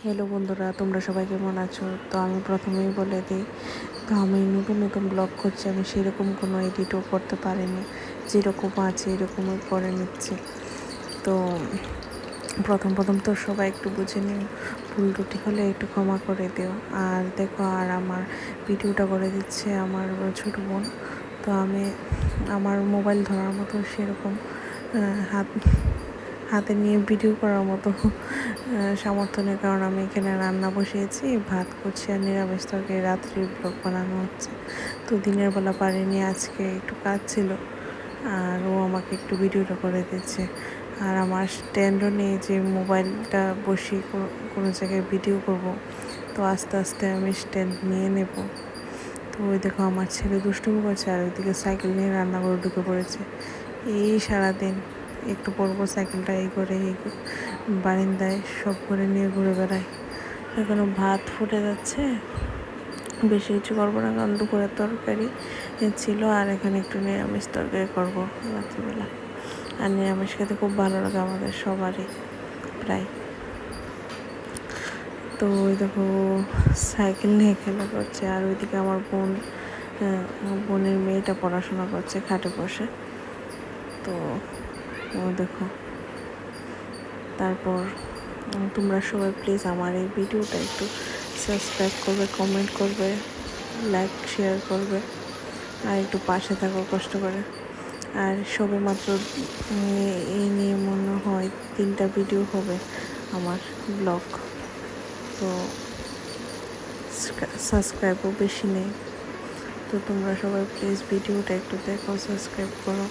Hello বন্ধুরা, তোমরা সবাই কেমন আছো? তো আমি প্রথমেই বলে দিই, তো আমি নতুন নতুন ব্লগ করছি, আমি সেরকম কোনো এডিটও করতে পারিনি, যেরকম আছে এরকমই করে নিচ্ছি। তো প্রথম তো সবাই একটু বুঝে নিও, ভুল ত্রুটি হলে একটু ক্ষমা করে দিও। আর দেখো, আর আমার ভিডিওটা করে দিচ্ছে আমার ছোটো বোন। তো আমি আমার মোবাইল ধরার মতো সেরকম হাতে নিয়ে ভিডিও করার মতো সামর্থ্য নেই, কারণ আমি এখানে রান্না বসিয়েছি, ভাত করছি আর নিরামিষ তরকারি রাত্রির ব্লগ বানানো হচ্ছে। তো দিনের বেলা পারিনি, আজকে একটু কাজ ছিল, আর ও আমাকে একটু ভিডিওটা করে দিচ্ছে। আর আমার স্ট্যান্ডও নেই যে মোবাইলটা বসিয়ে কোনো জায়গায় ভিডিও করব। তো আস্তে আস্তে আমি স্ট্যান্ড নিয়ে নেব। তো ওই দেখো, আমার ছেলে দুষ্টুমি করছে আর ওইদিকে সাইকেল নিয়ে রান্নাঘরে ঢুকে পড়েছে। এই সারাদিন একটু পরব সাইকেলটা এই করে এই বারিন্দায় সব করে নিয়ে ঘুরে বেড়ায়। এখনো ভাত ফুটে যাচ্ছে, বেশি কিছু করবো না, কারণ দুপুরের তরকারি ছিল, আর এখানে একটু নিরামিষ তরকারি করবো রাত্রিবেলা। আর নিরামিষ খেতে খুব ভালো লাগে আমাদের সবারই প্রায়। তো ওই দেখো, সাইকেল নিয়ে খেলা করছে, আর ওইদিকে আমার বোনের মেয়েটা পড়াশোনা করছে খাটে বসে। তো ও দেখো, তারপর তোমরা সবাই প্লিজ আমার এই ভিডিওটা একটু সাবস্ক্রাইব করবে, কমেন্ট করবে, লাইক শেয়ার করবে, আর একটু পাশে থাকো কষ্ট করে। আর সবে মাত্র এই নিয়ে মনে হয় 3টা ভিডিও হবে আমার ব্লগ। তো সাবস্ক্রাইবও বেশি নেই। তো তোমরা সবাই প্লিজ ভিডিওটা একটু দেখো, সাবস্ক্রাইব করো।